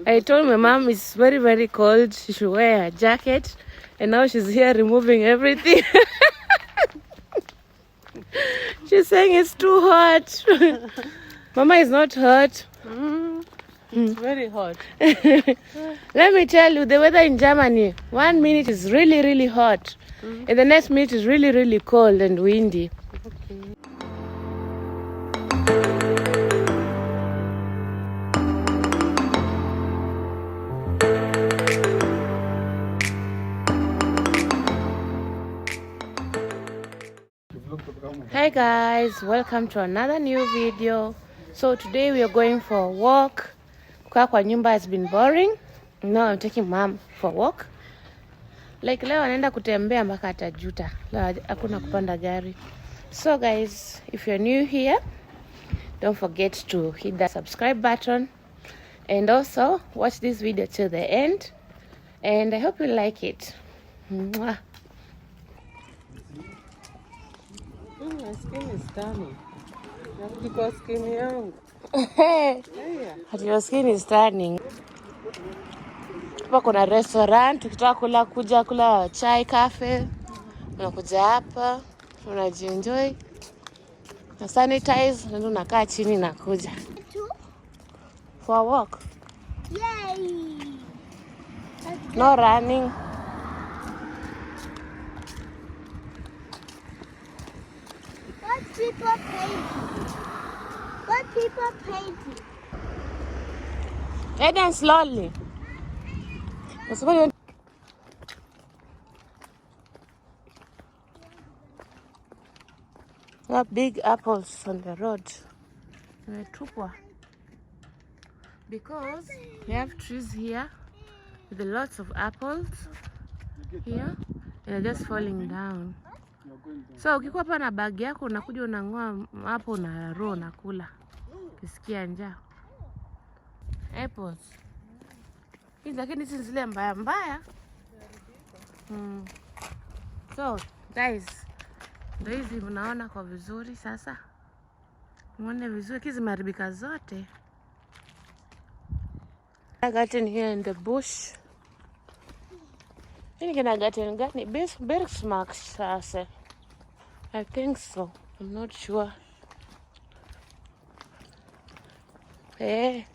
I told my mom it's very, very cold. She should wear a jacket. And now she's here removing everything. She's saying it's too hot. Mama is not hot. It's very hot. Let me tell you, the weather in Germany, 1 minute is really, really hot. And the next minute is really, really cold and windy. Okay. Hi guys, welcome to another new video. So today we are going for a walk. Kukaa kwa nyumba has been boring. Now I'm taking mom for a walk. Like leo anaenda kutembea mpaka atajuta. Leo hakuna kupanda gari. So guys, if you're new here, don't forget to hit that subscribe button. And also watch this video till the end. And I hope you like it. Mwah. My skin is turning. Because skin yangu. Your skin is turning. Hapa kuna restaurant, ukitaka kuja kula chai cafe, unakuja hapa, unajienjoy. Na sanitize, ndio unakaa chini na kuja. For a walk. Yay! No running. What people painting? Head and slowly. There are big apples on the road. Because we have trees here with lots of apples here and they're just falling down. So ukikuwa hapa na bag yako unakuja unangoa hapo na roho unakula. Ukisikia njaa. Apples. Hizi lakini hizi zile mbaya mbaya. So guys, ndio hizi mnaona kwa vizuri sasa. Muone vizuri hizi maribika zote. I got in here in the bush. I think I got in Bergsmarkstraße. I think so. I'm not sure. Ne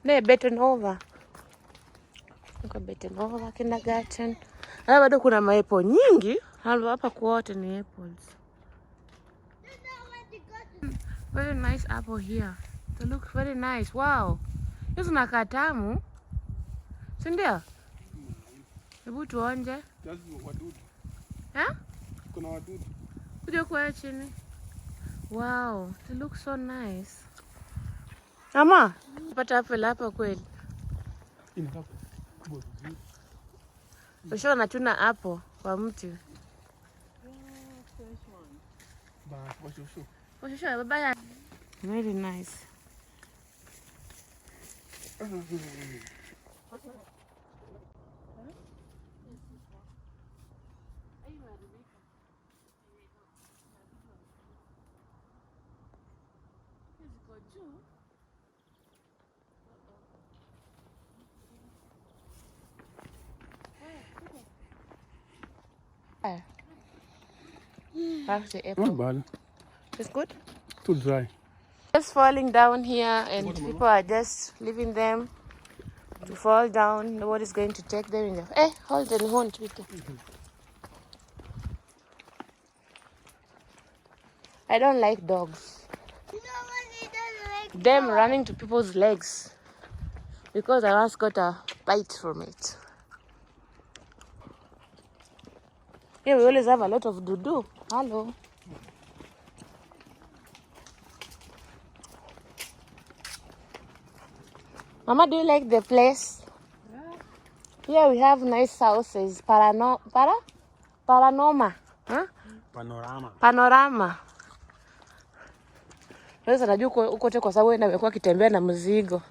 Betonova. Niko Betonova kindergarten. Hapa bado kuna maepo nyingi. Hapa kwote ni apples. Very nice apple here. They look very nice. Wow. Hizo zinakaa tamu. Si ndio? Hebu tuonje. Wadudu. Kuna wadudu. Kuja kwa chini. Wow, they look so nice. Mama, pata apple hapa kweli. Ushaona natuna apple kwa mti. Baba. Very nice. Not bad. It's good. Too dry. Just falling down here and people are just leaving them to fall down. Nobody's going to take them in the... Hey, hold on, hold on. I don't like dogs. Them running to people's legs because I once got a bite from it. Yeah, we always have a lot of doo-doo. Hello. Mama, do you like the place? Yeah. Here we have nice houses. Panorama. Huh? Panorama. Sasa najua uko te kwa sababu yeye amekuwa akitembea na mzigo.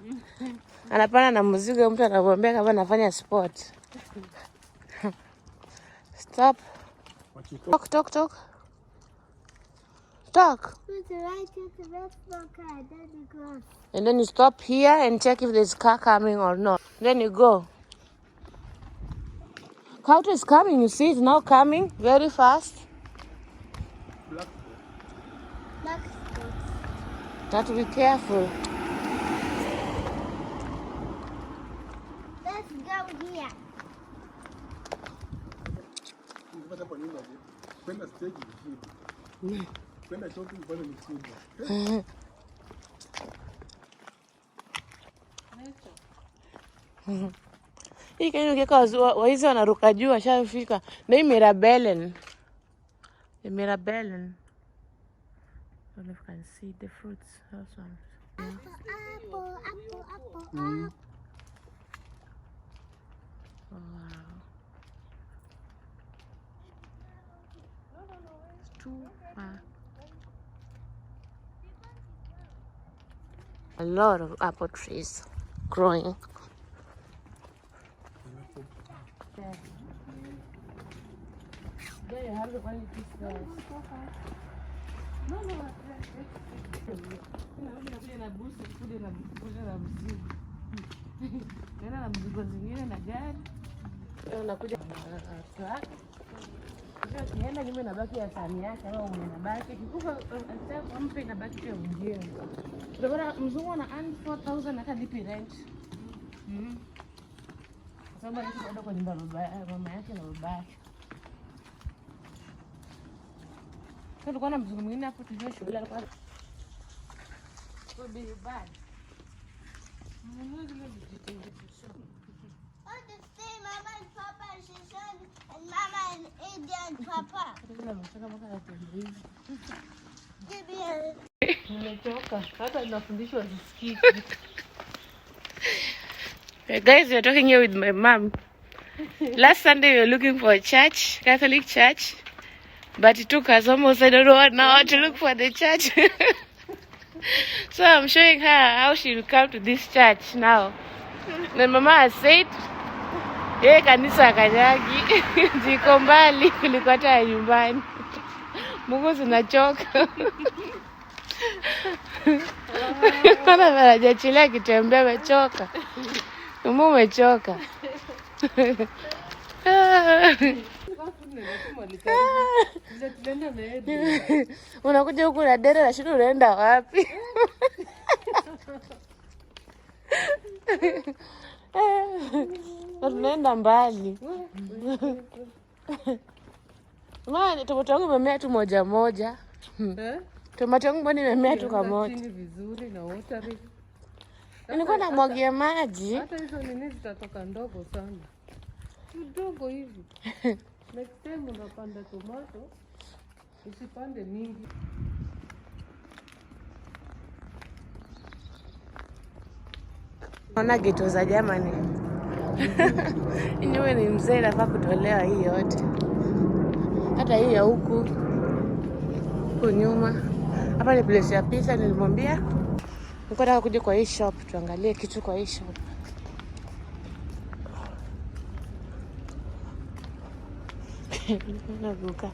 Anapanda na mzigo mtu anamwambia kama anafanya sport. Stop. Talk. stuck. To the right, to the left, okay, then you go. And then you stop here and check if there's a car coming or not. Then you go. Coyote is coming, you see, it's now coming very fast. Black spots. You have to be careful. Let's go here. Hii Kenya ukiweka waizi wanaruka juu washafika. Na hii Mirabellen. The Mirabellen. I don't know if you can see the fruits. Those ones. Apple. Oh, wow. It's too far. A lot of apple trees growing. There you have the one that ukienda nyuma inabaki ya sani yake au inabaki kikufa mpe inabaki pia mwingine. Ndio mzungu ana earn 4,000 hata lipi rent. Sababu anaenda kwa nyumba mama yake na baba yake. Tulikuwa na mzungu mwingine hapo tujue shule alikuwa would be bad. Understand, Mama and Papa and Shishan and Mama and India and Papa. Give me a... Nimechoka. Hata ninafundishwa sisikii. Guys, we're talking here with my mom. Last Sunday we were looking for a church, Catholic church. But it took us almost, I don't know, 1 hour to look for the church. So I'm showing her how she will come to this church now. Then Mama has said, yeye kanisa kanyagi, ziko mbali kuliko hata ya nyumbani. Mungu zinachoka. Mana hajachilia kitembea amechoka. Mungu umechoka. Unakuja huku na dere na shida unaenda wapi? Tunaenda mbali. Mama, tomato yangu imemea tu moja moja. Tomato yangu bado imemea tu kamoja. Vizuri na watering. Nilikuwa namwagia maji. Hata hizo nini zitatoka ndogo sana. Kidogo hivi. Next time unapanda tomato, usipande mingi. Naona geto za Germany. Inyewe ni mzee nafaa kutolewa hii yote. Hata hii ya huku nyuma. Hapa ni place ya pizza nilimwambia. Nilikuwa nataka kuja kwa hii shop tuangalie kitu kwa hii shop. Navuka.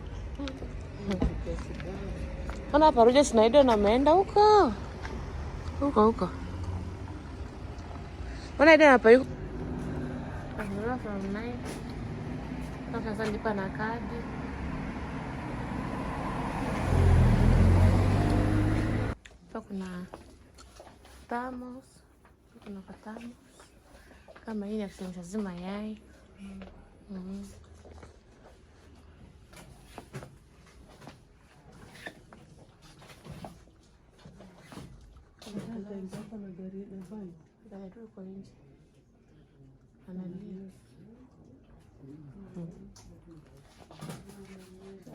Ona pamoja Snaido na ameenda huko. Huko. Ona ndio hapa yuko. Angalia from 9. Sasa lipa na kadi. Hapa kuna thermos. Kuna thermos. Kama hii ya kuchemsha zima yai. Kwa nje. Analia.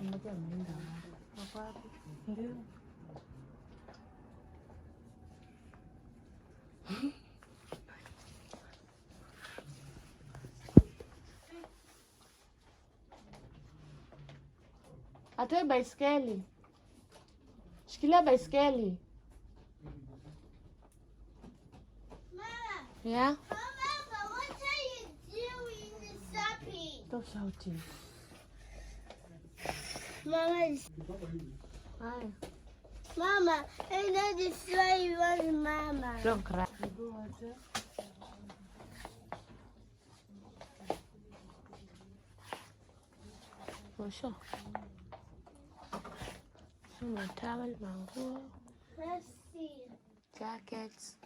Mmoja ameenda wapi? Ndio. Atoe baiskeli. Shikilia baiskeli. Yeah? Mama, what are you doing stopping? Stop shouting. Mama is... Hi. Mama, I know this is why you want Mama. Don't cry. For sure. Some towel, mango, Let's see. jackets,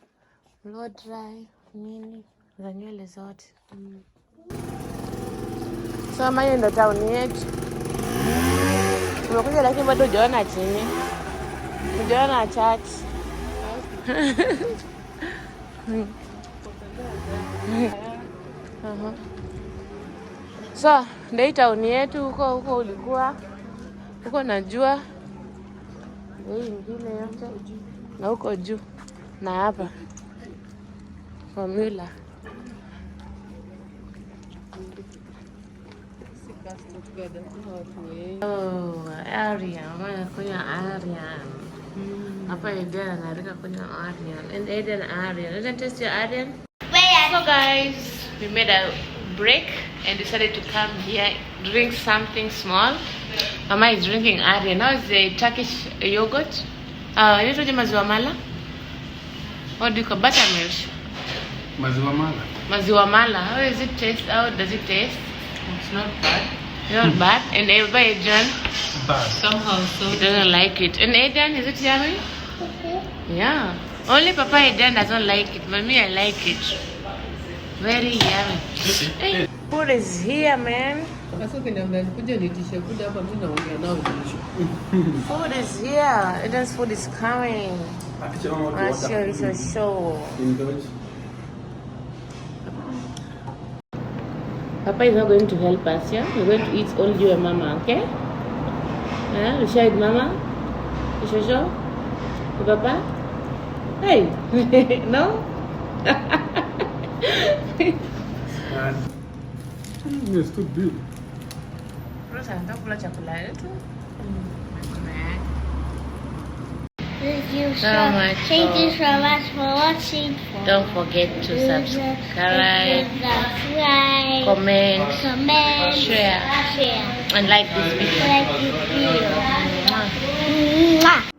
blow dry, nini za nywele zote. So mimi ndo town yetu. Tumekuja lakini bado hujaona chini. Hujaona church. So, ndio town yetu huko ulikuwa. Huko najua. Hii ingine yote. Na huko juu. Na hapa. Formula. Oh, Arian. Kunya Arian. Hapa Eden anarika kunya Arian. And Eden Arian. Eden taste your Arian? So guys, we made a break and decided to come here, drink something small. Mama is drinking Arian. Now is the Turkish yogurt. Inaitwa maziwa mala? What do you call buttermilk? Maziwa mala. Maziwa mala. How does it taste? How does it taste? It's not bad. Not bad. And everybody Adrian, Bad. Somehow, so he doesn't like it. And Adrian, is it yummy? Yeah. Only Papa Adrian doesn't like it. Mommy, I like it. Very yummy. Hey, food is here, man. sasa ukiniambia nikuje nitishe kuja hapa mimi naongea nao kesho. Food is here. Adrian's food is coming. I'll show you the show. Papa is not going to help us, yeah? We're going to eat all you and Mama, okay? Yeah, you share with Mama? You show? With Papa? Hey! No? It's too big. Rosa, nitakula chakula yetu. Thank you So much Thank you for- so much for watching. Don't forget to subscribe, Subscribe, comment, comment, share, share, and like this video. like this video. Mwah. Mwah.